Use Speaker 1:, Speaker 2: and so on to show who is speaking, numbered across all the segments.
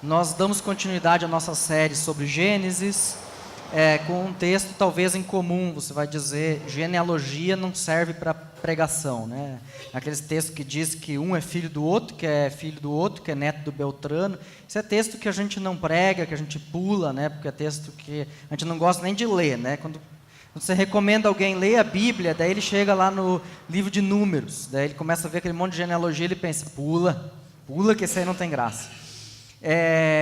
Speaker 1: Nós damos continuidade à nossa série sobre Gênesis, com um texto talvez em comum. Você vai dizer, genealogia não serve para pregação, né? Aqueles textos que diz que um é filho do outro, que é filho do outro, que é neto do Beltrano. Isso é texto que a gente não prega, que a gente pula, né? Porque é texto que a gente não gosta nem de ler, né? Quando você recomenda alguém ler a Bíblia, daí ele chega lá no livro de Números, daí ele começa a ver aquele monte de genealogia, ele pensa, pula que esse aí não tem graça.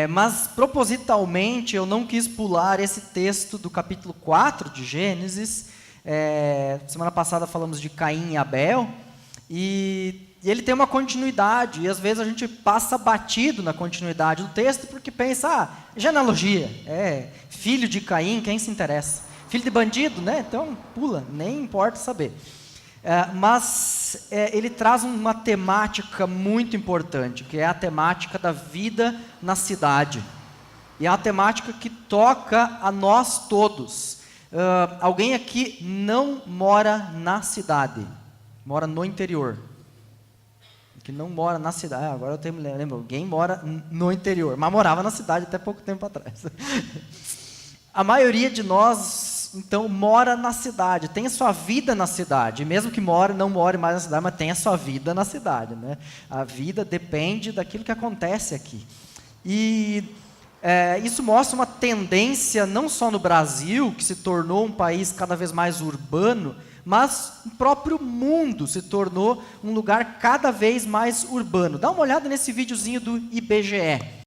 Speaker 1: Mas propositalmente eu não quis pular esse texto do capítulo 4 de Gênesis. Semana passada falamos de Caim e Abel, e ele tem uma continuidade, e às vezes a gente passa batido na continuidade do texto, porque pensa, genealogia, filho de Caim, quem se interessa? Filho de bandido, né? Então pula, nem importa saber. Mas ele traz uma temática muito importante, que é a temática da vida na cidade. E é uma temática que toca a nós todos. Alguém aqui não mora na cidade, mora no interior. Que não mora na cidade, agora eu lembro, alguém mora no interior, mas morava na cidade até pouco tempo atrás. A maioria de nós, então, mora na cidade, tem a sua vida na cidade, mesmo que não more mais na cidade, mas tem a sua vida na cidade, né? A vida depende daquilo que acontece aqui. E isso mostra uma tendência, não só no Brasil, que se tornou um país cada vez mais urbano, mas o próprio mundo se tornou um lugar cada vez mais urbano. Dá uma olhada nesse videozinho do IBGE.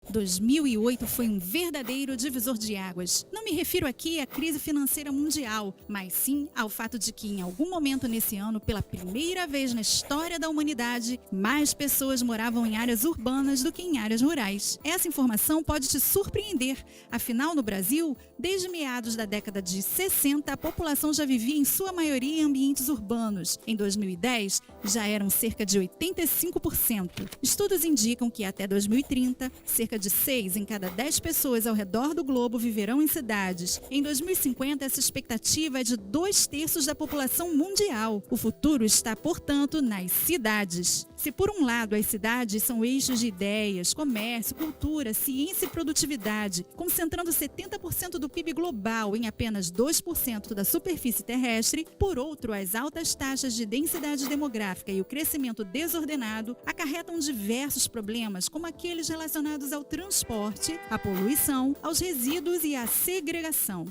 Speaker 2: 2008 foi um verdadeiro divisor de águas. Não me refiro aqui à crise financeira mundial, mas sim ao fato de que, em algum momento nesse ano, pela primeira vez na história da humanidade, mais pessoas moravam em áreas urbanas do que em áreas rurais. Essa informação pode te surpreender. Afinal, no Brasil, desde meados da década de 60, a população já vivia em sua maioria em ambientes urbanos. Em 2010, já eram cerca de 85%. Estudos indicam que até 2030, cerca de 6 em cada 10 pessoas ao redor do globo viverão em cidades. Em 2050, essa expectativa é de 2/3 da população mundial. O futuro está, portanto, nas cidades. Se por um lado as cidades são eixos de ideias, comércio, cultura, ciência e produtividade, concentrando 70% do PIB global em apenas 2% da superfície terrestre, por outro, as altas taxas de densidade demográfica e o crescimento desordenado acarretam diversos problemas, como aqueles relacionados ao transporte, à poluição, aos resíduos e à segregação.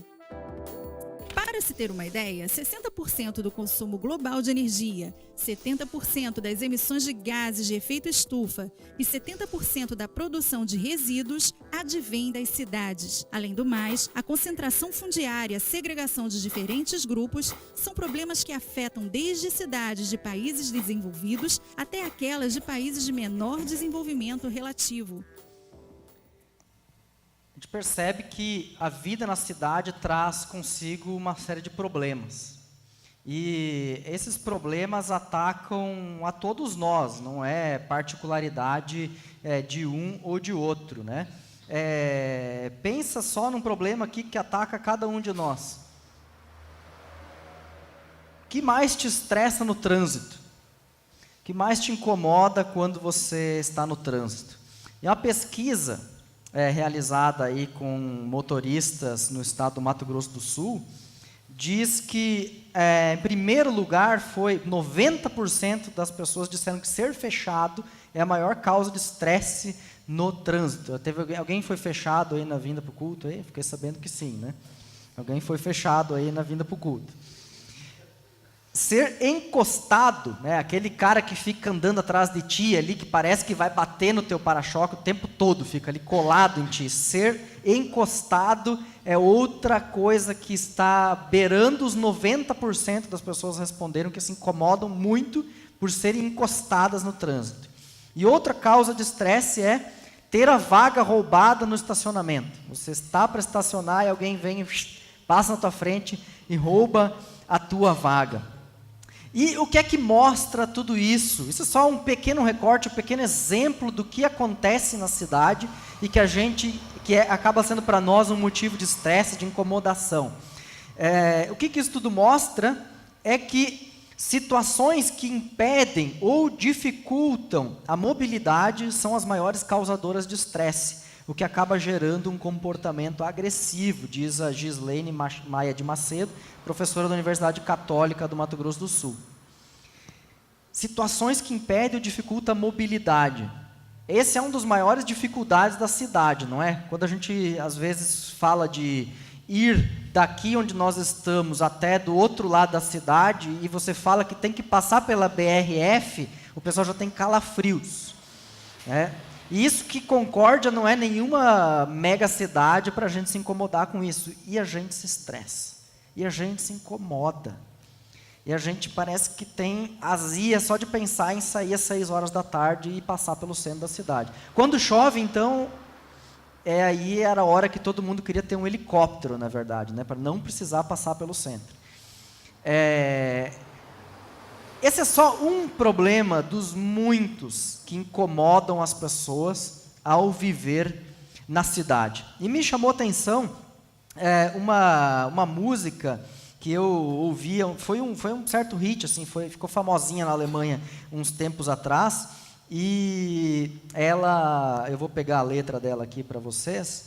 Speaker 2: Para se ter uma ideia, 60% do consumo global de energia, 70% das emissões de gases de efeito estufa e 70% da produção de resíduos advém das cidades. Além do mais, a concentração fundiária e a segregação de diferentes grupos são problemas que afetam desde cidades de países desenvolvidos até aquelas de países de menor desenvolvimento relativo.
Speaker 1: A gente percebe que a vida na cidade traz consigo uma série de problemas. E esses problemas atacam a todos nós, não é particularidade de um ou de outro, né? Pensa só num problema aqui que ataca cada um de nós. O que mais te estressa no trânsito? O que mais te incomoda quando você está no trânsito? E uma pesquisa realizada aí com motoristas no estado do Mato Grosso do Sul, diz que, em primeiro lugar, 90% das pessoas disseram que ser fechado é a maior causa de estresse no trânsito. Alguém foi fechado aí na vinda para o culto? Aí? Fiquei sabendo que sim, né? Alguém foi fechado aí na vinda para o culto. Ser encostado, né, aquele cara que fica andando atrás de ti ali, que parece que vai bater no teu para-choque o tempo todo, fica ali colado em ti. Ser encostado é outra coisa que está beirando os 90% das pessoas responderam que se incomodam muito por serem encostadas no trânsito. E outra causa de estresse é ter a vaga roubada no estacionamento. Você está para estacionar e alguém vem, passa na tua frente e rouba a tua vaga. E o que é que mostra tudo isso? Isso é só um pequeno recorte, um pequeno exemplo do que acontece na cidade e que acaba sendo para nós um motivo de estresse, de incomodação. O que isso tudo mostra é que Situações que impedem ou dificultam a mobilidade são as maiores causadoras de estresse, o que acaba gerando um comportamento agressivo, diz a Gislaine Maia de Macedo, professora da Universidade Católica do Mato Grosso do Sul. Situações que impedem ou dificultam a mobilidade. Esse é um dos maiores dificuldades da cidade, não é? Quando a gente, às vezes, fala de ir daqui onde nós estamos até do outro lado da cidade, e você fala que tem que passar pela BRF, o pessoal já tem calafrios, né? E isso que Concórdia não é nenhuma mega cidade para a gente se incomodar com isso. E a gente se estressa, e a gente se incomoda. E a gente parece que tem azia só de pensar em sair às 6 horas da tarde e passar pelo centro da cidade. Quando chove, então, aí era a hora que todo mundo queria ter um helicóptero, na verdade, né, para não precisar passar pelo centro. Esse é só um problema dos muitos que incomodam as pessoas ao viver na cidade. E me chamou a atenção uma música que eu ouvia, foi um certo hit, assim, ficou famosinha na Alemanha uns tempos atrás, e eu vou pegar a letra dela aqui para vocês,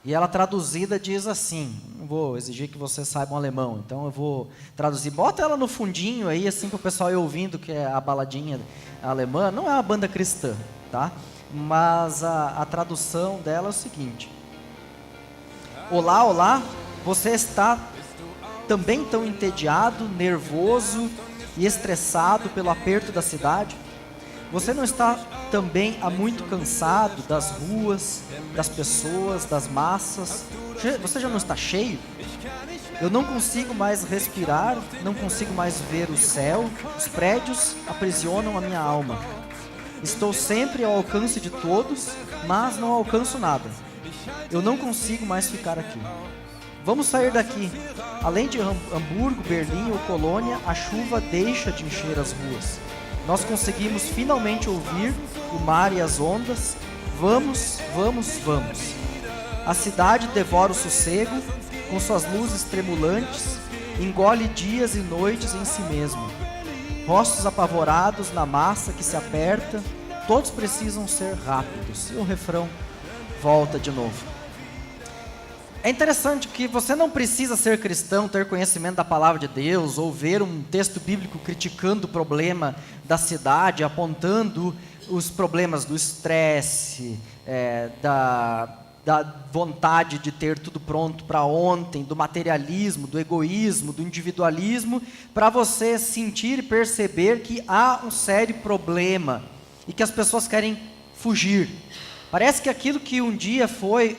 Speaker 1: e ela traduzida diz assim, não vou exigir que vocês saibam alemão, então eu vou traduzir, bota ela no fundinho aí, assim, para o pessoal ir ouvindo, que é a baladinha alemã, não é uma banda cristã, tá? Mas a tradução dela é o seguinte: olá, olá, você está também tão entediado, nervoso e estressado pelo aperto da cidade? Você não está também há muito cansado das ruas, das pessoas, das massas? Você já não está cheio? Eu não consigo mais respirar, não consigo mais ver o céu, os prédios aprisionam a minha alma. Estou sempre ao alcance de todos, mas não alcanço nada. Eu não consigo mais ficar aqui. Vamos sair daqui. Além de Hamburgo, Berlim ou Colônia, a chuva deixa de encher as ruas. Nós conseguimos finalmente ouvir o mar e as ondas. Vamos, vamos, vamos. A cidade devora o sossego, com suas luzes tremulantes, engole dias e noites em si mesma. Rostos apavorados na massa que se aperta, todos precisam ser rápidos. E o refrão volta de novo. É interessante que você não precisa ser cristão, ter conhecimento da palavra de Deus, ou ver um texto bíblico criticando o problema da cidade, apontando os problemas do estresse, da vontade de ter tudo pronto para ontem, do materialismo, do egoísmo, do individualismo, para você sentir e perceber que há um sério problema e que as pessoas querem fugir. Parece que aquilo que um dia foi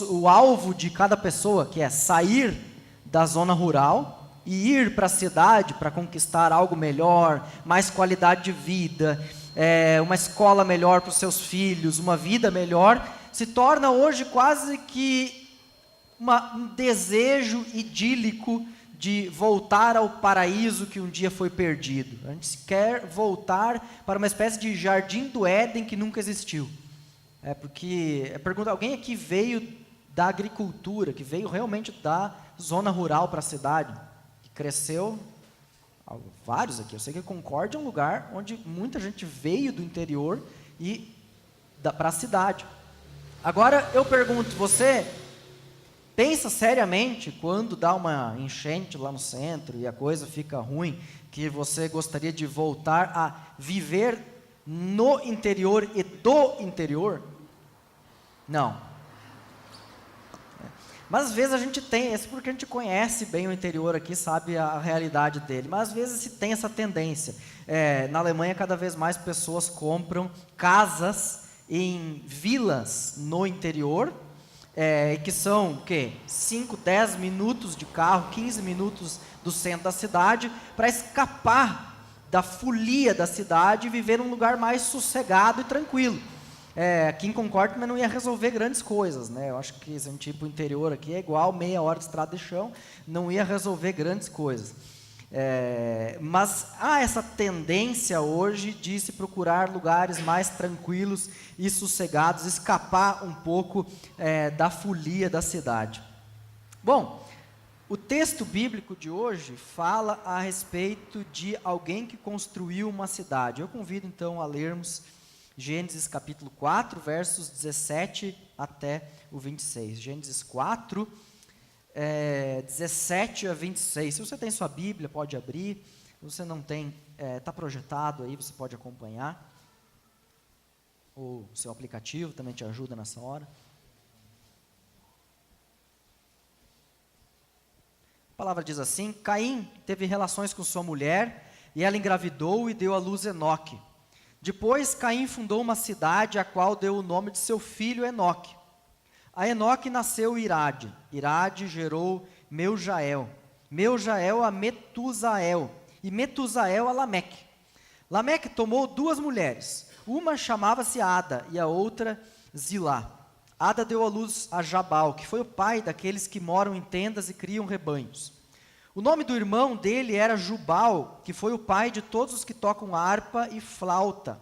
Speaker 1: o alvo de cada pessoa, que é sair da zona rural e ir para a cidade para conquistar algo melhor, mais qualidade de vida, uma escola melhor para os seus filhos, uma vida melhor, se torna hoje quase que um desejo idílico de voltar ao paraíso que um dia foi perdido. A gente quer voltar para uma espécie de jardim do Éden que nunca existiu. Alguém aqui veio da agricultura, que veio realmente da zona rural para a cidade, que cresceu, vários aqui, eu sei que Concórdia é um lugar onde muita gente veio do interior e para a cidade. Agora eu pergunto, você pensa seriamente quando dá uma enchente lá no centro e a coisa fica ruim, que você gostaria de voltar a viver no interior e do interior? Não. Mas às vezes a gente tem, isso porque a gente conhece bem o interior aqui, sabe a realidade dele, mas às vezes se tem essa tendência. Na Alemanha, cada vez mais pessoas compram casas em vilas no interior, que são o quê? 5, 10 minutos de carro, 15 minutos do centro da cidade, para escapar da folia da cidade e viver num lugar mais sossegado e tranquilo. Aqui em Concórdia, mas não ia resolver grandes coisas, né? Eu acho que se a gente ir para o interior aqui é igual meia hora de estrada de chão, não ia resolver grandes coisas. Mas há essa tendência hoje de se procurar lugares mais tranquilos e sossegados, escapar um pouco da folia da cidade. Bom, O texto bíblico de hoje fala a respeito de alguém que construiu uma cidade. Eu convido então a lermos Gênesis capítulo 4, versos 17 até o 26. Gênesis 4, 17 a 26. Se você tem sua Bíblia, pode abrir. Se você não tem, está projetado aí, você pode acompanhar. O seu aplicativo também te ajuda nessa hora. A palavra diz assim: Caim teve relações com sua mulher, e ela engravidou e deu à luz Enoque. Depois Caim fundou uma cidade, a qual deu o nome de seu filho Enoque. A Enoque nasceu Irade. Irade gerou Meujael. Meujael a Metusael. E Metusael a Lameque. Lameque tomou 2 mulheres. Uma chamava-se Ada e a outra Zilá. Ada deu à luz a Jabal, que foi o pai daqueles que moram em tendas e criam rebanhos. O nome do irmão dele era Jubal, que foi o pai de todos os que tocam harpa e flauta.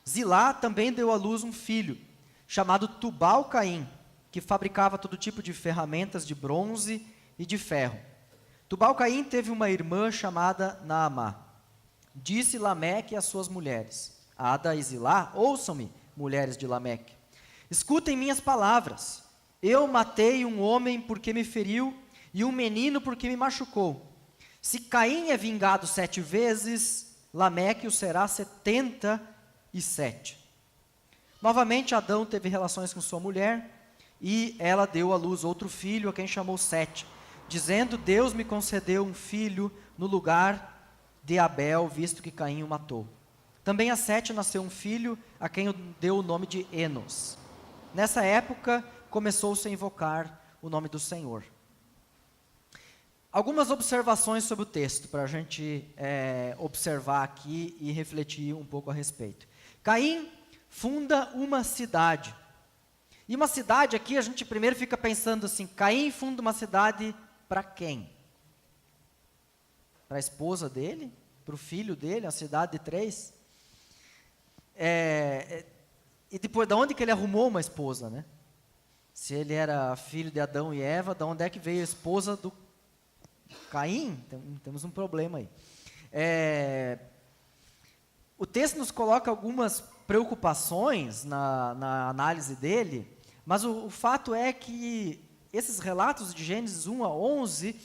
Speaker 1: Zilá também deu à luz um filho, chamado Tubal-Caim, que fabricava todo tipo de ferramentas de bronze e de ferro. Tubal-Caim teve uma irmã chamada Naamá. Disse Lameque às suas mulheres: Ada e Zilá, ouçam-me, mulheres de Lameque. Escutem minhas palavras. Eu matei um homem porque me feriu e um menino porque me machucou. Se Caim é vingado 7 vezes, Lameque o será 77. Novamente Adão teve relações com sua mulher e ela deu à luz outro filho, a quem chamou Sete, dizendo: Deus me concedeu um filho no lugar de Abel, visto que Caim o matou. Também a Sete nasceu um filho, a quem deu o nome de Enos. Nessa época, começou-se a invocar o nome do Senhor. Algumas observações sobre o texto, para a gente observar aqui e refletir um pouco a respeito. Caim funda uma cidade. E uma cidade aqui, a gente primeiro fica pensando assim: Caim funda uma cidade para quem? Para a esposa dele? Para o filho dele, a cidade de 3? E depois, de onde que ele arrumou uma esposa, né? Se ele era filho de Adão e Eva, de onde é que veio a esposa do Caim? Temos um problema aí. O texto nos coloca algumas preocupações na análise dele, mas o fato é que esses relatos de Gênesis 1 a 11,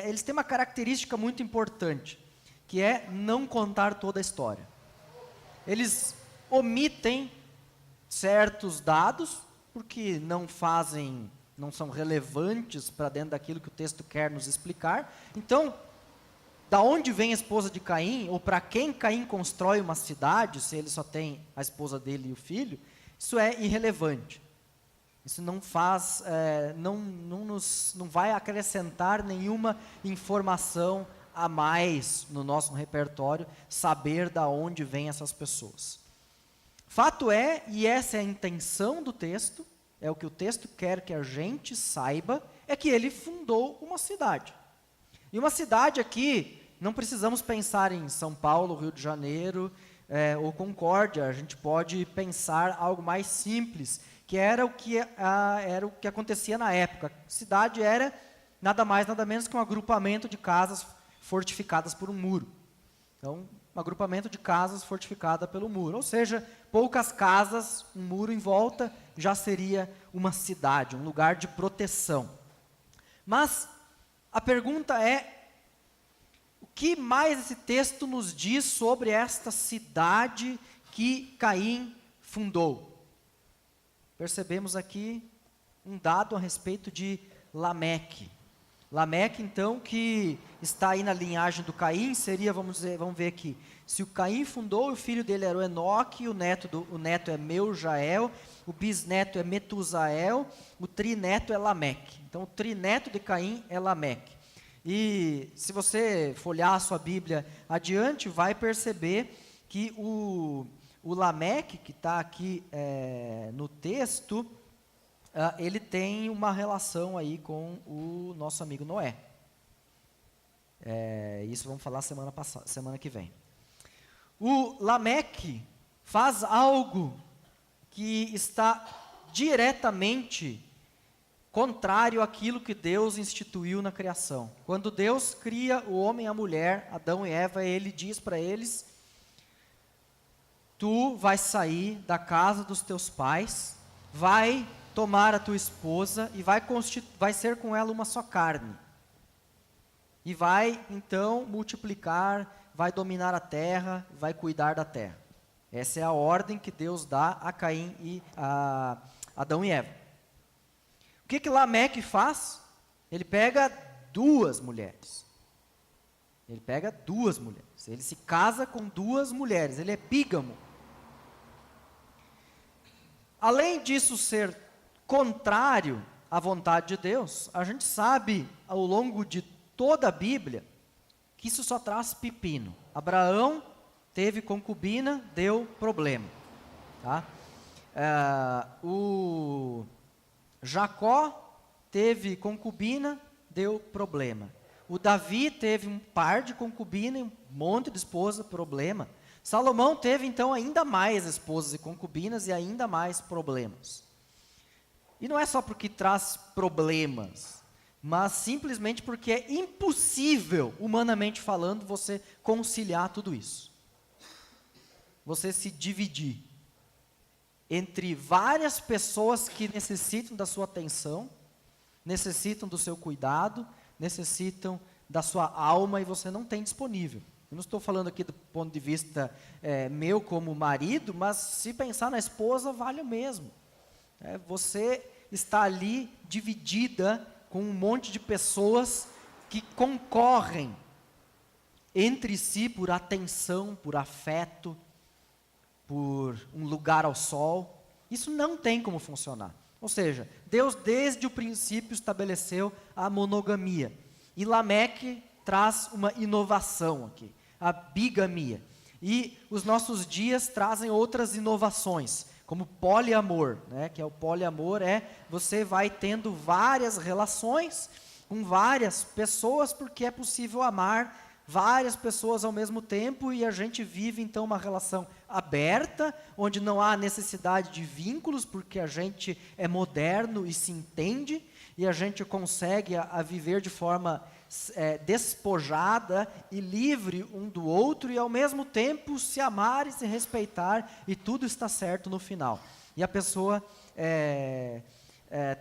Speaker 1: eles têm uma característica muito importante, que é não contar toda a história. Eles omitem certos dados, porque não são relevantes para dentro daquilo que o texto quer nos explicar. Então, da onde vem a esposa de Caim, ou para quem Caim constrói uma cidade, se ele só tem a esposa dele e o filho, isso é irrelevante. Isso não faz, não vai acrescentar nenhuma informação a mais no nosso repertório, saber da onde vêm essas pessoas. Fato é, e essa é a intenção do texto, é o que o texto quer que a gente saiba, é que ele fundou uma cidade. E uma cidade aqui, não precisamos pensar em São Paulo, Rio de Janeiro, ou Concórdia. A gente pode pensar algo mais simples, que era o que acontecia na época. A cidade era nada mais, nada menos que um agrupamento de casas fortificadas por um muro. Então, um agrupamento de casas fortificada pelo muro. Ou seja, poucas casas, um muro em volta, já seria uma cidade, um lugar de proteção. Mas a pergunta é: o que mais esse texto nos diz sobre esta cidade que Caim fundou? Percebemos aqui um dado a respeito de Lameque. Lameque, então, que está aí na linhagem do Caim, seria, vamos ver aqui, se o Caim fundou, o filho dele era o Enoque, o neto é Meujael, o bisneto é Metusael, o trineto é Lameque. Então, o trineto de Caim é Lameque. E se você folhear a sua Bíblia adiante, vai perceber que o Lameque, que está aqui no texto, ele tem uma relação aí com o nosso amigo Noé. Isso vamos falar semana que vem. O Lameque faz algo que está diretamente contrário àquilo que Deus instituiu na criação. Quando Deus cria o homem e a mulher, Adão e Eva, ele diz para eles: tu vais sair da casa dos teus pais, vai tomar a tua esposa e vai ser com ela uma só carne. E vai, então, multiplicar, vai dominar a terra, vai cuidar da terra. Essa é a ordem que Deus dá a Caim e a Adão e Eva. O que Lameque faz? Ele pega duas mulheres. Ele se casa com duas mulheres. Ele é bígamo. Além disso ser contrário à vontade de Deus, a gente sabe, ao longo de toda a Bíblia, que isso só traz pepino. Abraão teve concubina, deu problema. Tá? O Jacó teve concubina, deu problema. O Davi teve um par de concubina e um monte de esposa, problema. Salomão teve, então, ainda mais esposas e concubinas e ainda mais problemas. E não é só porque traz problemas, mas simplesmente porque é impossível, humanamente falando, você conciliar tudo isso. Você se dividir entre várias pessoas que necessitam da sua atenção, necessitam do seu cuidado, necessitam da sua alma e você não tem disponível. Eu não estou falando aqui do ponto de vista meu como marido, mas se pensar na esposa, vale o mesmo. Você está ali dividida com um monte de pessoas que concorrem entre si por atenção, por afeto, por um lugar ao sol. Isso não tem como funcionar. Ou seja, Deus desde o princípio estabeleceu a monogamia. E Lameque traz uma inovação aqui, a bigamia. E os nossos dias trazem outras inovações, como poliamor, né? Que é o poliamor, você vai tendo várias relações com várias pessoas, porque é possível amar várias pessoas ao mesmo tempo, e a gente vive então uma relação aberta, onde não há necessidade de vínculos, porque a gente é moderno e se entende, e a gente consegue a viver de forma despojada e livre um do outro, e ao mesmo tempo se amar e se respeitar, e tudo está certo no final. E a pessoa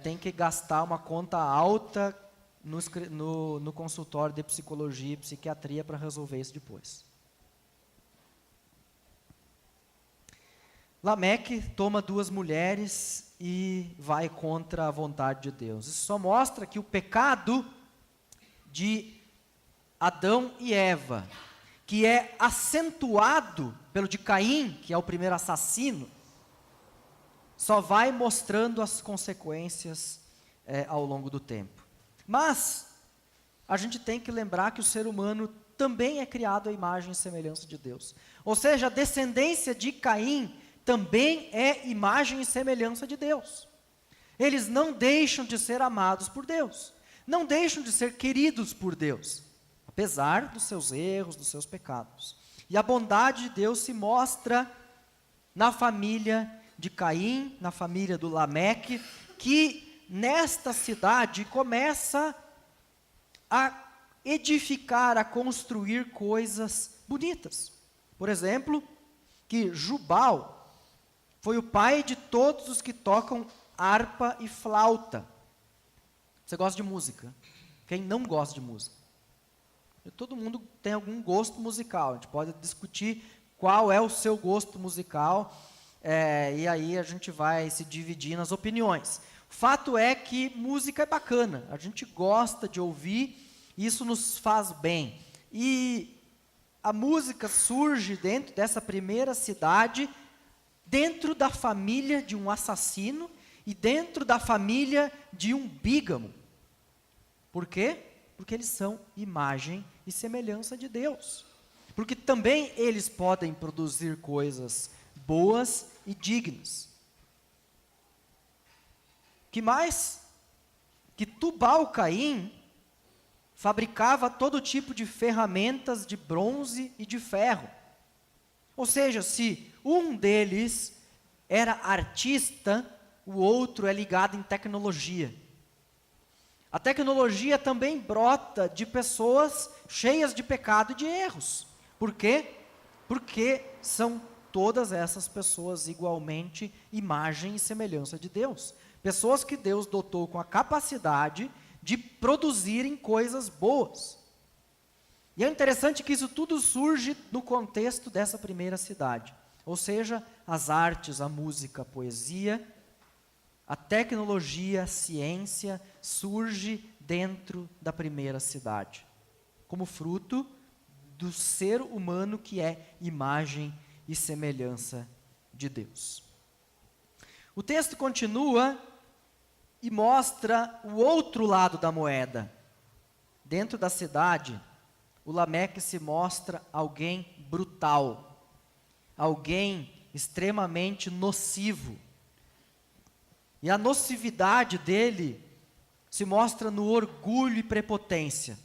Speaker 1: tem que gastar uma conta alta no consultório de psicologia e psiquiatria para resolver isso depois. Lameque toma duas mulheres e vai contra a vontade de Deus. Isso só mostra que o pecado de Adão e Eva, que é acentuado pelo de Caim, que é o primeiro assassino, só vai mostrando as consequências ao longo do tempo. Mas a gente tem que lembrar que o ser humano também é criado à imagem e semelhança de Deus. Ou seja, a descendência de Caim também é imagem e semelhança de Deus. Eles não deixam de ser amados por Deus. Não deixam de ser queridos por Deus, apesar dos seus erros, dos seus pecados. E a bondade de Deus se mostra na família de Caim, na família do Lameque, que nesta cidade começa a edificar, a construir coisas bonitas. Por exemplo, que Jubal foi o pai de todos os que tocam harpa e flauta. Você gosta de música? Quem não gosta de música? Todo mundo tem algum gosto musical. A gente pode discutir qual é o seu gosto musical, e aí a gente vai se dividir nas opiniões. O fato é que música é bacana, a gente gosta de ouvir, isso nos faz bem. E a música surge dentro dessa primeira cidade, dentro da família de um assassino e dentro da família de um bígamo. Por quê? Porque eles são imagem e semelhança de Deus. Porque também eles podem produzir coisas boas e dignas. Que mais? Que Tubal-Caim fabricava todo tipo de ferramentas de bronze e de ferro. Ou seja, se um deles era artista, o outro é ligado em tecnologia. A tecnologia também brota de pessoas cheias de pecado e de erros. Por quê? Porque são todas essas pessoas igualmente imagem e semelhança de Deus. Pessoas que Deus dotou com a capacidade de produzirem coisas boas. E é interessante que isso tudo surge no contexto dessa primeira cidade. Ou seja, as artes, a música, a poesia, a tecnologia, a ciência surge dentro da primeira cidade, como fruto do ser humano que é imagem e semelhança de Deus. O texto continua e mostra o outro lado da moeda. Dentro da cidade, o Lameque se mostra alguém brutal, alguém extremamente nocivo. E a nocividade dele se mostra no orgulho e prepotência.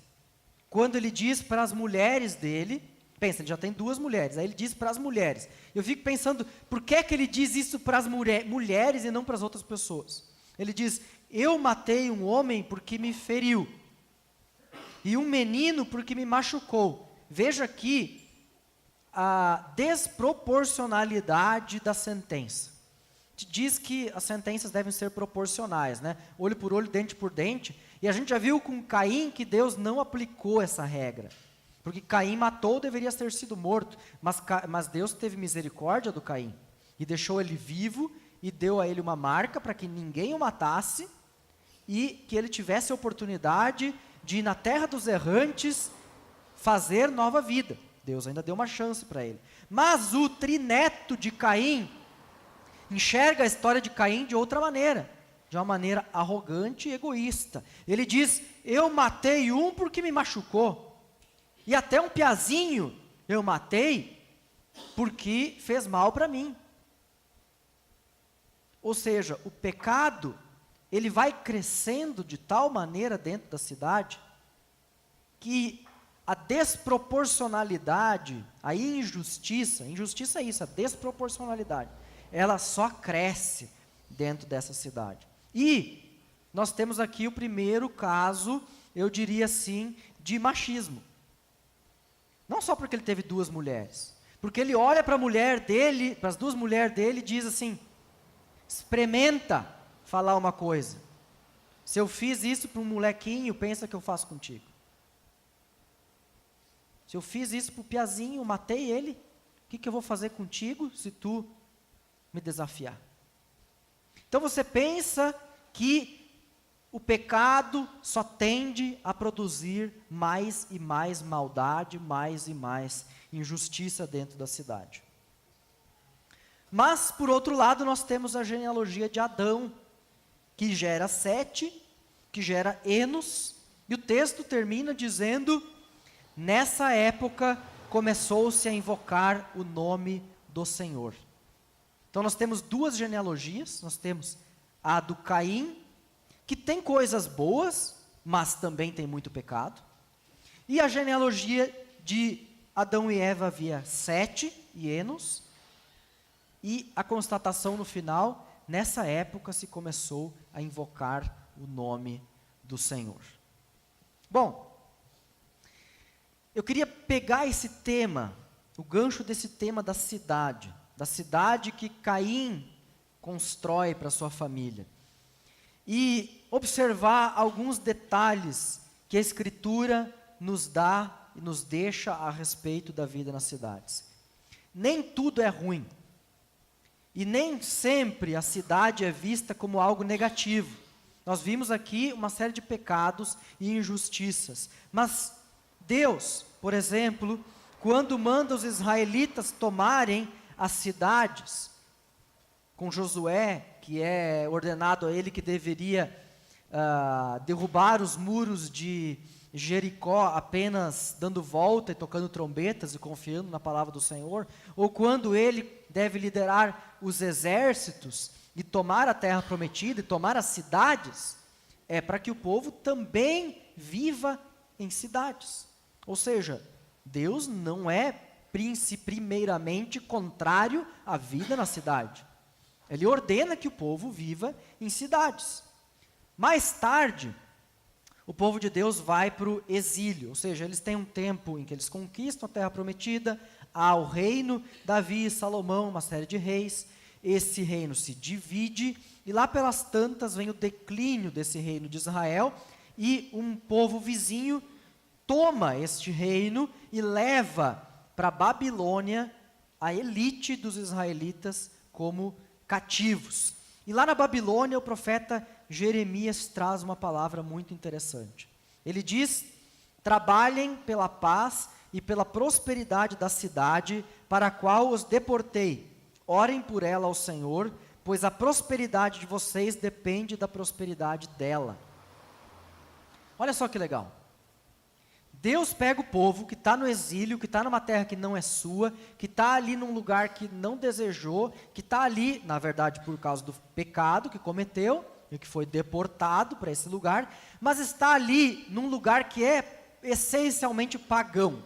Speaker 1: Quando ele diz para as mulheres dele, pensa, ele já tem 2 mulheres, aí ele diz para as mulheres. Eu fico pensando, por que ele diz isso para as mulheres e não para as outras pessoas? Ele diz, eu matei um homem porque me feriu, e um menino porque me machucou. Veja aqui a desproporcionalidade da sentença. Diz que as sentenças devem ser proporcionais, né? Olho por olho, dente por dente. E a gente já viu com Caim que Deus não aplicou essa regra. Porque Caim matou, deveria ter sido morto. Mas Deus teve misericórdia do Caim. E deixou ele vivo e deu a ele uma marca para que ninguém o matasse. E que ele tivesse a oportunidade de ir na terra dos errantes fazer nova vida. Deus ainda deu uma chance para ele. Mas o trineto de Caim enxerga a história de Caim de outra maneira, de uma maneira arrogante e egoísta. Ele diz, eu matei um porque me machucou, e até um piazinho eu matei porque fez mal para mim. Ou seja, o pecado, ele vai crescendo de tal maneira dentro da cidade, que a desproporcionalidade, a injustiça é isso, a desproporcionalidade, ela só cresce dentro dessa cidade. E nós temos aqui o primeiro caso, eu diria assim, de machismo. Não só porque ele teve 2 mulheres, porque ele olha para a mulher dele, para as 2 mulheres dele e diz assim, experimenta falar uma coisa. Se eu fiz isso para um molequinho, pensa que eu faço contigo. Se eu fiz isso para o piazinho, matei ele, o que eu vou fazer contigo se tu me desafiar? Então você pensa que o pecado só tende a produzir mais e mais maldade, mais e mais injustiça dentro da cidade. Mas, por outro lado, nós temos a genealogia de Adão, que gera Sete, que gera Enos, e o texto termina dizendo, nessa época começou-se a invocar o nome do Senhor. Então nós temos 2 genealogias, nós temos a do Caim, que tem coisas boas, mas também tem muito pecado. E a genealogia de Adão e Eva havia Sete e Enos. E a constatação no final, nessa época se começou a invocar o nome do Senhor. Bom, eu queria pegar esse tema, o gancho desse tema da cidade que Caim constrói para sua família, e observar alguns detalhes que a Escritura nos dá e nos deixa a respeito da vida nas cidades. Nem tudo é ruim, e nem sempre a cidade é vista como algo negativo. Nós vimos aqui uma série de pecados e injustiças, mas Deus, por exemplo, quando manda os israelitas tomarem as cidades, com Josué, que é ordenado a ele que deveria derrubar os muros de Jericó apenas dando volta e tocando trombetas e confiando na palavra do Senhor, ou quando ele deve liderar os exércitos e tomar a terra prometida e tomar as cidades, é para que o povo também viva em cidades. Ou seja, Deus não é primeiramente contrário à vida na cidade. Ele ordena que o povo viva em cidades. Mais tarde, o povo de Deus vai para o exílio, ou seja, eles têm um tempo em que eles conquistam a terra prometida, há o reino, Davi e Salomão, uma série de reis, esse reino se divide, e lá pelas tantas vem o declínio desse reino de Israel, e um povo vizinho toma este reino e leva para a Babilônia a elite dos israelitas como cativos. E lá na Babilônia o profeta Jeremias traz uma palavra muito interessante. Ele diz: trabalhem pela paz e pela prosperidade da cidade para a qual os deportei. Orem por ela ao Senhor, pois a prosperidade de vocês depende da prosperidade dela. Olha só que legal. Deus pega o povo que está no exílio, que está numa terra que não é sua, que está ali num lugar que não desejou, que está ali, na verdade, por causa do pecado que cometeu, e que foi deportado para esse lugar, mas está ali num lugar que é essencialmente pagão.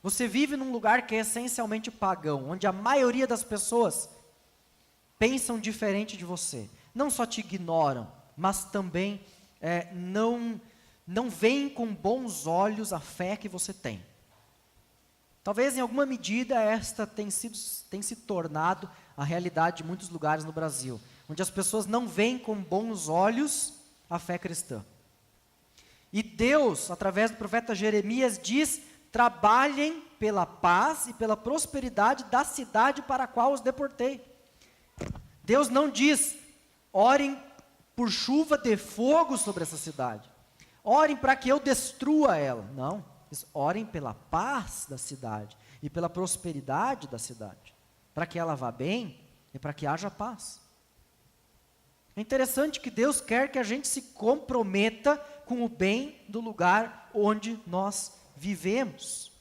Speaker 1: Você vive num lugar que é essencialmente pagão, onde a maioria das pessoas pensam diferente de você. Não só te ignoram, mas também não veem com bons olhos a fé que você tem. Talvez em alguma medida esta tenha se tornado a realidade de muitos lugares no Brasil, onde as pessoas não veem com bons olhos a fé cristã. E Deus, através do profeta Jeremias, diz: trabalhem pela paz e pela prosperidade da cidade para a qual os deportei. Deus não diz: orem por chuva de fogo sobre essa cidade. Orem para que eu destrua ela. Não, orem pela paz da cidade e pela prosperidade da cidade, para que ela vá bem e para que haja paz. É interessante que Deus quer que a gente se comprometa com o bem do lugar onde nós vivemos.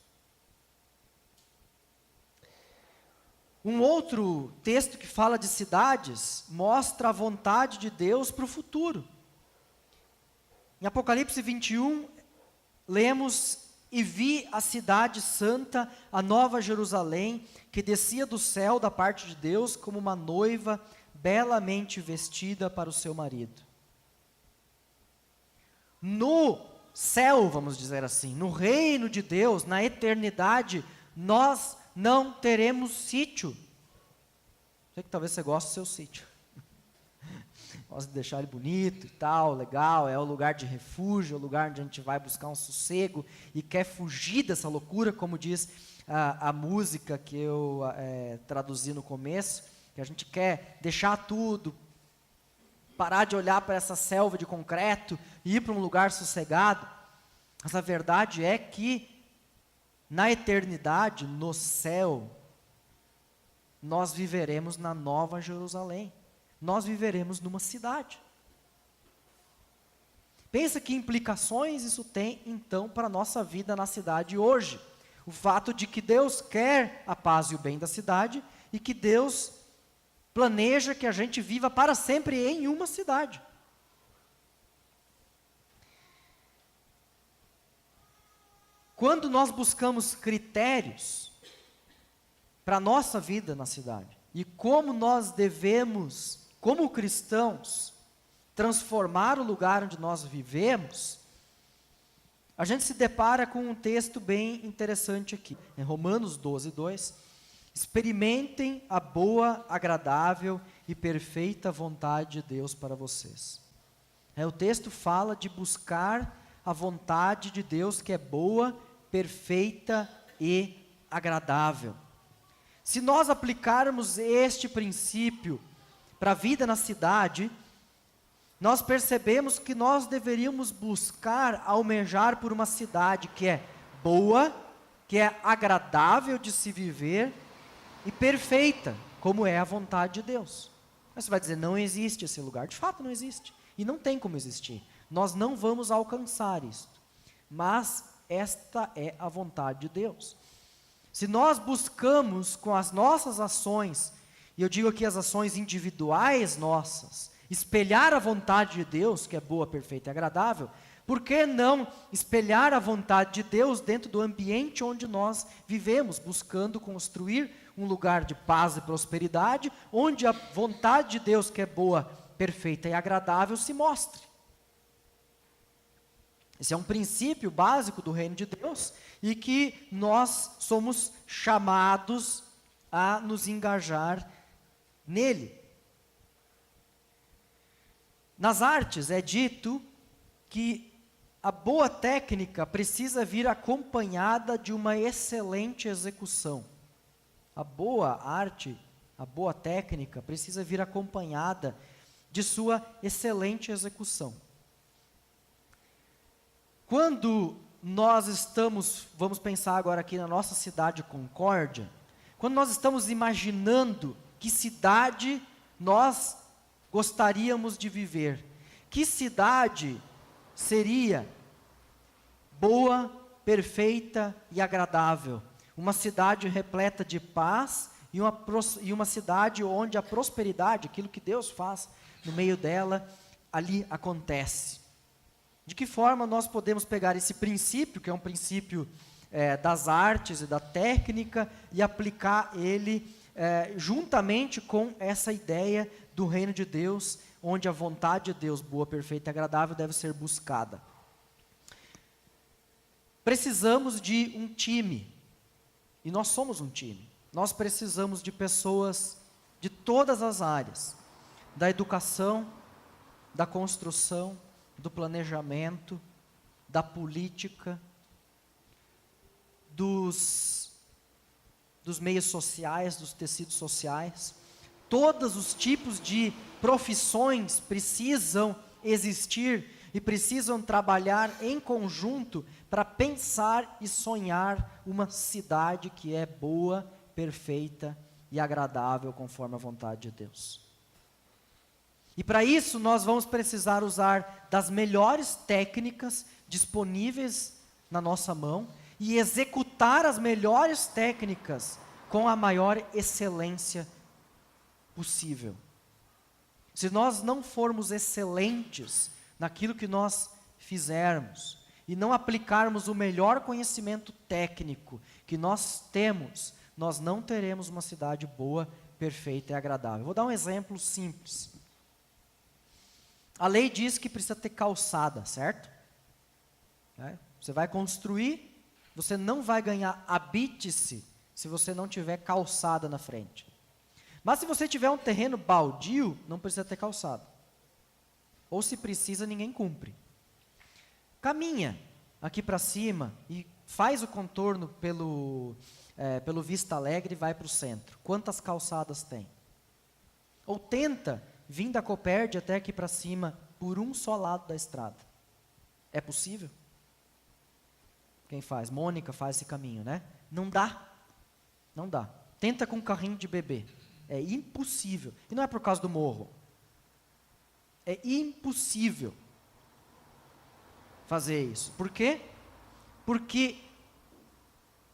Speaker 1: Um outro texto que fala de cidades mostra a vontade de Deus para o futuro. Em Apocalipse 21, lemos: e vi a cidade santa, a nova Jerusalém, que descia do céu da parte de Deus como uma noiva belamente vestida para o seu marido. No céu, vamos dizer assim, no reino de Deus, na eternidade, nós não teremos sítio. Sei que talvez você goste do seu sítio. Gosta de deixar ele bonito e tal, legal, é o lugar de refúgio, é o lugar onde a gente vai buscar um sossego e quer fugir dessa loucura, como diz a música que eu traduzi no começo, que a gente quer deixar tudo, parar de olhar para essa selva de concreto e ir para um lugar sossegado. Mas a verdade é que na eternidade, no céu, nós viveremos na Nova Jerusalém. Nós viveremos numa cidade. Pensa que implicações isso tem, então, para a nossa vida na cidade hoje. O fato de que Deus quer a paz e o bem da cidade e que Deus planeja que a gente viva para sempre em uma cidade. Quando nós buscamos critérios para a nossa vida na cidade e como nós devemos, como cristãos, transformar o lugar onde nós vivemos, a gente se depara com um texto bem interessante aqui, em Romanos 12:2. Experimentem a boa, agradável e perfeita vontade de Deus para vocês. O texto fala de buscar a vontade de Deus, que é boa, perfeita e agradável. Se nós aplicarmos este princípio para a vida na cidade, nós percebemos que nós deveríamos buscar, almejar por uma cidade que é boa, que é agradável de se viver e perfeita, como é a vontade de Deus. Mas você vai dizer: não existe esse lugar. De fato não existe, e não tem como existir. Nós não vamos alcançar isso, mas esta é a vontade de Deus. Se nós buscamos com as nossas ações, e eu digo aqui as ações individuais nossas, espelhar a vontade de Deus, que é boa, perfeita e agradável, por que não espelhar a vontade de Deus dentro do ambiente onde nós vivemos, buscando construir um lugar de paz e prosperidade, onde a vontade de Deus, que é boa, perfeita e agradável, se mostre? Esse é um princípio básico do reino de Deus e que nós somos chamados a nos engajar nele. Nas artes é dito que a boa técnica precisa vir acompanhada de uma excelente execução. A boa arte, a boa técnica precisa vir acompanhada de sua excelente execução. Quando nós estamos, vamos pensar agora aqui na nossa cidade Concórdia, quando nós estamos imaginando que cidade nós gostaríamos de viver, que cidade seria boa, perfeita e agradável, uma cidade repleta de paz e uma cidade onde a prosperidade, aquilo que Deus faz no meio dela, ali acontece. De que forma nós podemos pegar esse princípio, que é um princípio das artes e da técnica, e aplicar ele juntamente com essa ideia do reino de Deus, onde a vontade de Deus, boa, perfeita e agradável, deve ser buscada? Precisamos de um time, e nós somos um time. Nós precisamos de pessoas de todas as áreas, da educação, da construção, do planejamento, da política, dos meios sociais, dos tecidos sociais. Todos os tipos de profissões precisam existir e precisam trabalhar em conjunto para pensar e sonhar uma cidade que é boa, perfeita e agradável conforme a vontade de Deus. E para isso nós vamos precisar usar das melhores técnicas disponíveis na nossa mão e executar as melhores técnicas com a maior excelência possível. Se nós não formos excelentes naquilo que nós fizermos e não aplicarmos o melhor conhecimento técnico que nós temos, nós não teremos uma cidade boa, perfeita e agradável. Vou dar um exemplo simples. A lei diz que precisa ter calçada, certo? Você vai construir, você não vai ganhar habite-se se você não tiver calçada na frente. Mas se você tiver um terreno baldio, não precisa ter calçada. Ou se precisa, ninguém cumpre. Caminha aqui para cima e faz o contorno pelo Vista Alegre e vai para o centro. Quantas calçadas tem? Ou tenta vir da Copérdia até aqui para cima por um só lado da estrada. É possível? Quem faz? Mônica faz esse caminho, né? Não dá. Não dá. Tenta com um carrinho de bebê. É impossível. E não é por causa do morro. É impossível fazer isso. Por quê? Porque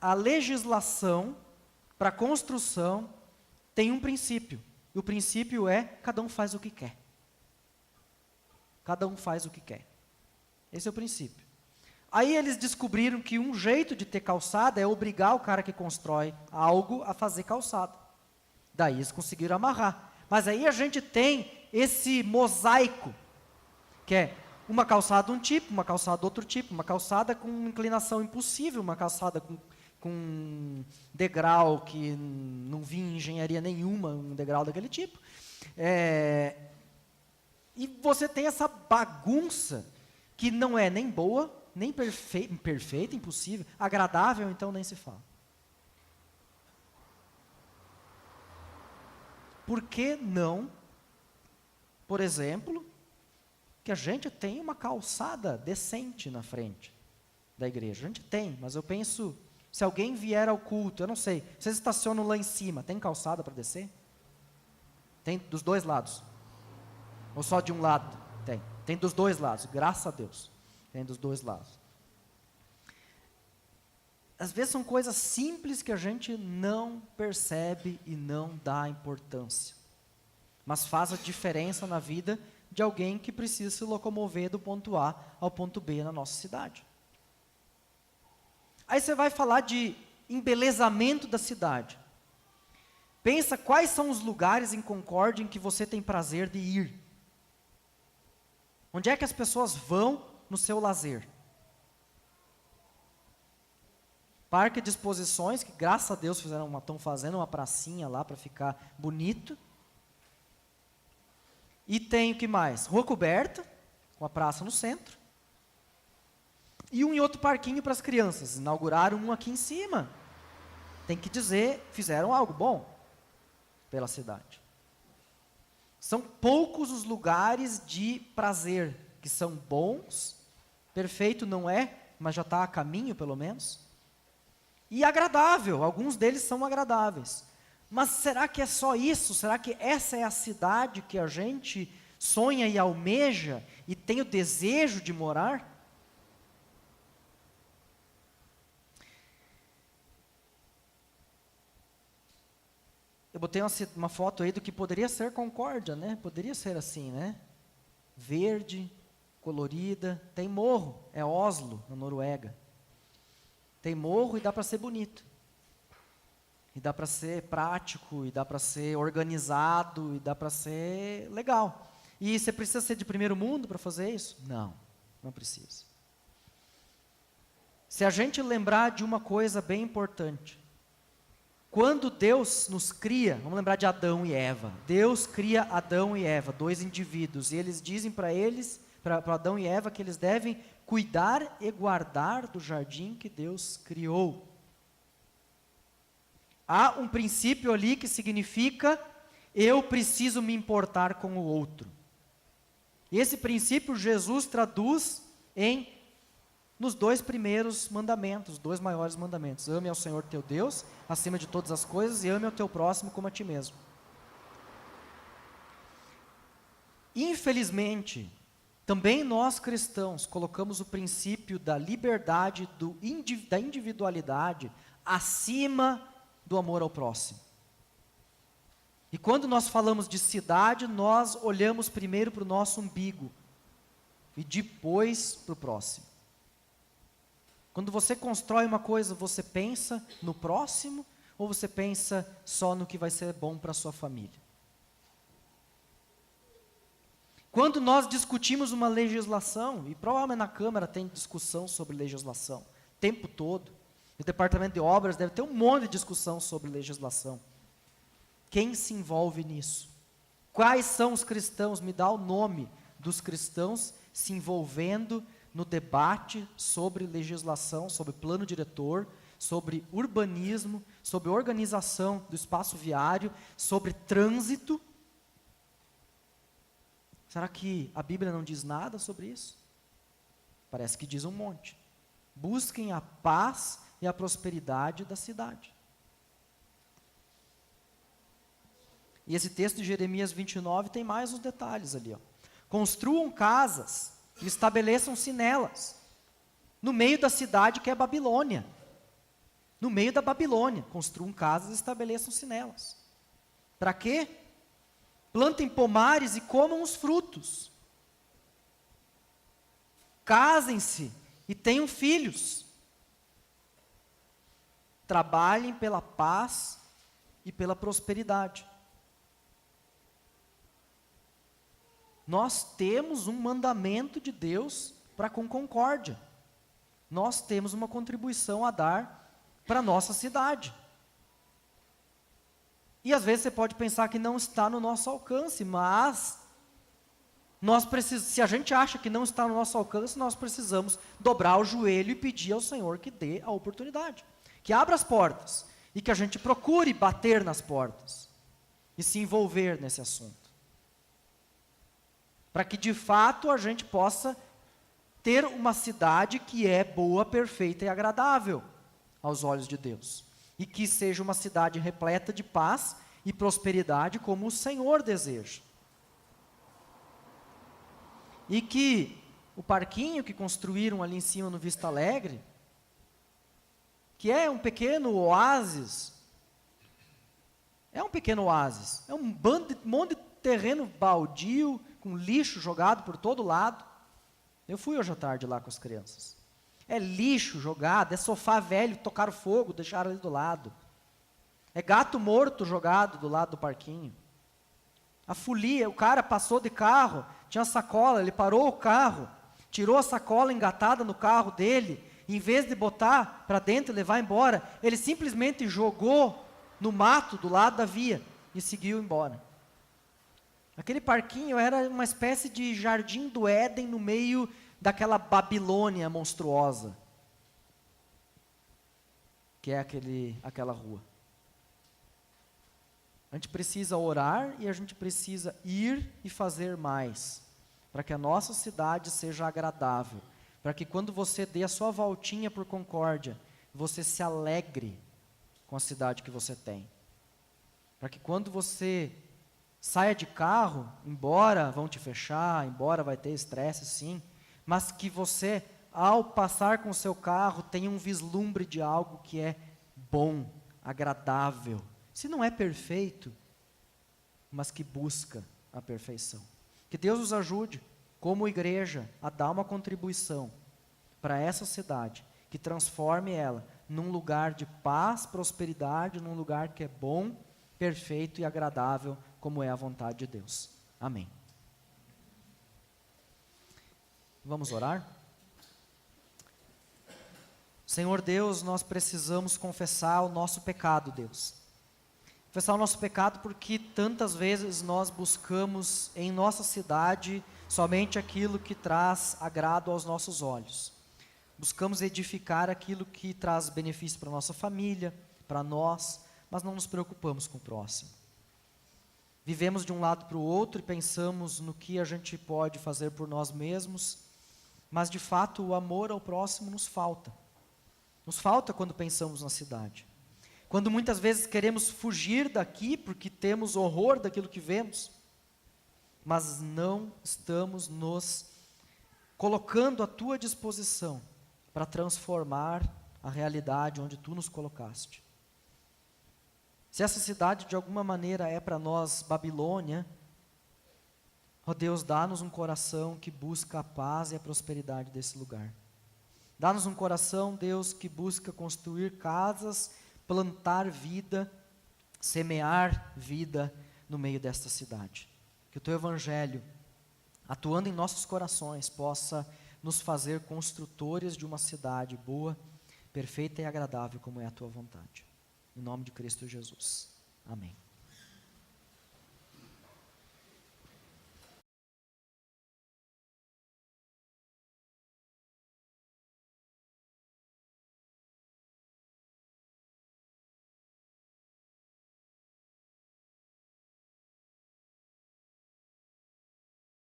Speaker 1: a legislação para construção tem um princípio. E o princípio é, cada um faz o que quer. Cada um faz o que quer. Esse é o princípio. Aí eles descobriram que um jeito de ter calçada é obrigar o cara que constrói algo a fazer calçada. Daí eles conseguiram amarrar. Mas aí a gente tem esse mosaico, que é uma calçada um tipo, uma calçada outro tipo, uma calçada com inclinação impossível, uma calçada com degrau que não vi em engenharia nenhuma, um degrau daquele tipo. E você tem essa bagunça que não é nem boa, nem perfeita, impossível, agradável, então nem se fala. Por que não, por exemplo, que a gente tem uma calçada decente na frente da igreja? A gente tem, mas eu penso, se alguém vier ao culto, eu não sei, vocês estacionam lá em cima, tem calçada para descer? Tem dos dois lados? Ou só de um lado? Tem. Tem dos dois lados, graças a Deus. Tem dos dois lados. Às vezes são coisas simples que a gente não percebe e não dá importância. Mas faz a diferença na vida de alguém que precisa se locomover do ponto A ao ponto B na nossa cidade. Aí você vai falar de embelezamento da cidade. Pensa quais são os lugares em Concórdia em que você tem prazer de ir. Onde é que as pessoas vão no seu lazer? Parque de exposições, que graças a Deus estão fazendo uma pracinha lá para ficar bonito. E tem o que mais? Rua coberta, com a praça no centro. E um em outro parquinho para as crianças. Inauguraram um aqui em cima. Tem que dizer, fizeram algo bom pela cidade. São poucos os lugares de prazer que são bons, perfeito não é, mas já está a caminho pelo menos, e agradável, alguns deles são agradáveis. Mas será que é só isso? Será que essa é a cidade que a gente sonha e almeja e tem o desejo de morar? Eu botei uma foto aí do que poderia ser Concórdia, né? Poderia ser assim, né? Verde, colorida, tem morro, é Oslo, na Noruega. Tem morro e dá para ser bonito. E dá para ser prático, e dá para ser organizado, e dá para ser legal. E você precisa ser de primeiro mundo para fazer isso? Não, não precisa. Se a gente lembrar de uma coisa bem importante, quando Deus nos cria, vamos lembrar de Adão e Eva. Deus cria Adão e Eva, dois indivíduos, e eles dizem para Adão e Eva, que eles devem cuidar e guardar do jardim que Deus criou. Há um princípio ali que significa, eu preciso me importar com o outro. E esse princípio Jesus traduz nos dois primeiros mandamentos, os dois maiores mandamentos. Ame ao Senhor teu Deus, acima de todas as coisas, e ame ao teu próximo como a ti mesmo. Infelizmente, também nós cristãos colocamos o princípio da liberdade, da individualidade, acima do amor ao próximo. E quando nós falamos de cidade, nós olhamos primeiro para o nosso umbigo, e depois para o próximo. Quando você constrói uma coisa, você pensa no próximo ou você pensa só no que vai ser bom para a sua família? Quando nós discutimos uma legislação, e provavelmente na Câmara tem discussão sobre legislação, o tempo todo, o Departamento de Obras deve ter um monte de discussão sobre legislação. Quem se envolve nisso? Quais são os cristãos? Me dá o nome dos cristãos se envolvendo no debate sobre legislação, sobre plano diretor, sobre urbanismo, sobre organização do espaço viário, sobre trânsito. Será que a Bíblia não diz nada sobre isso? Parece que diz um monte. Busquem a paz e a prosperidade da cidade. E esse texto de Jeremias 29 tem mais uns detalhes ali. Construam casas e estabeleçam-se nelas, no meio da cidade que é Babilônia. No meio da Babilônia, construam casas e estabeleçam-se nelas. Para quê? Plantem pomares e comam os frutos. Casem-se e tenham filhos. Trabalhem pela paz e pela prosperidade. Nós temos um mandamento de Deus para com Concórdia. Nós temos uma contribuição a dar para a nossa cidade. E às vezes você pode pensar que não está no nosso alcance, mas se a gente acha que não está no nosso alcance, nós precisamos dobrar o joelho e pedir ao Senhor que dê a oportunidade, que abra as portas e que a gente procure bater nas portas e se envolver nesse assunto. Para que de fato a gente possa ter uma cidade que é boa, perfeita e agradável aos olhos de Deus. E que seja uma cidade repleta de paz e prosperidade como o Senhor deseja. E que o parquinho que construíram ali em cima no Vista Alegre, que é um pequeno oásis, é um monte de terreno baldio, com lixo jogado por todo lado. Eu fui hoje à tarde lá com as crianças. É lixo jogado, é sofá velho, tocaram fogo, deixaram ali do lado. É gato morto jogado do lado do parquinho. A folia, o cara passou de carro, tinha sacola, ele parou o carro, tirou a sacola engatada no carro dele em vez de botar para dentro e levar embora, ele simplesmente jogou no mato do lado da via e seguiu embora. Aquele parquinho era uma espécie de jardim do Éden no meio daquela Babilônia monstruosa, que é aquela rua. A gente precisa orar e a gente precisa ir e fazer mais, para que a nossa cidade seja agradável, para que quando você dê a sua voltinha por Concórdia, você se alegre com a cidade que você tem. Para que quando você saia de carro, embora vão te fechar, embora vai ter estresse sim, mas que você, ao passar com o seu carro, tenha um vislumbre de algo que é bom, agradável. Se não é perfeito, mas que busca a perfeição. Que Deus nos ajude, como igreja, a dar uma contribuição para essa cidade, que transforme ela num lugar de paz, prosperidade, num lugar que é bom, perfeito e agradável, como é a vontade de Deus. Amém. Vamos orar? Senhor Deus, nós precisamos confessar o nosso pecado, Deus. Confessar o nosso pecado porque tantas vezes nós buscamos em nossa cidade somente aquilo que traz agrado aos nossos olhos. Buscamos edificar aquilo que traz benefício para a nossa família, para nós, mas não nos preocupamos com o próximo. Vivemos de um lado para o outro e pensamos no que a gente pode fazer por nós mesmos, mas de fato o amor ao próximo nos falta. Nos falta quando pensamos na cidade. Quando muitas vezes queremos fugir daqui porque temos horror daquilo que vemos, mas não estamos nos colocando à tua disposição para transformar a realidade onde tu nos colocaste. Se essa cidade de alguma maneira é para nós Babilônia, ó Deus, dá-nos um coração que busca a paz e a prosperidade desse lugar. Dá-nos um coração, Deus, que busca construir casas, plantar vida, semear vida no meio desta cidade. Que o teu evangelho, atuando em nossos corações, possa nos fazer construtores de uma cidade boa, perfeita e agradável, como é a tua vontade. Em nome de Cristo Jesus. Amém.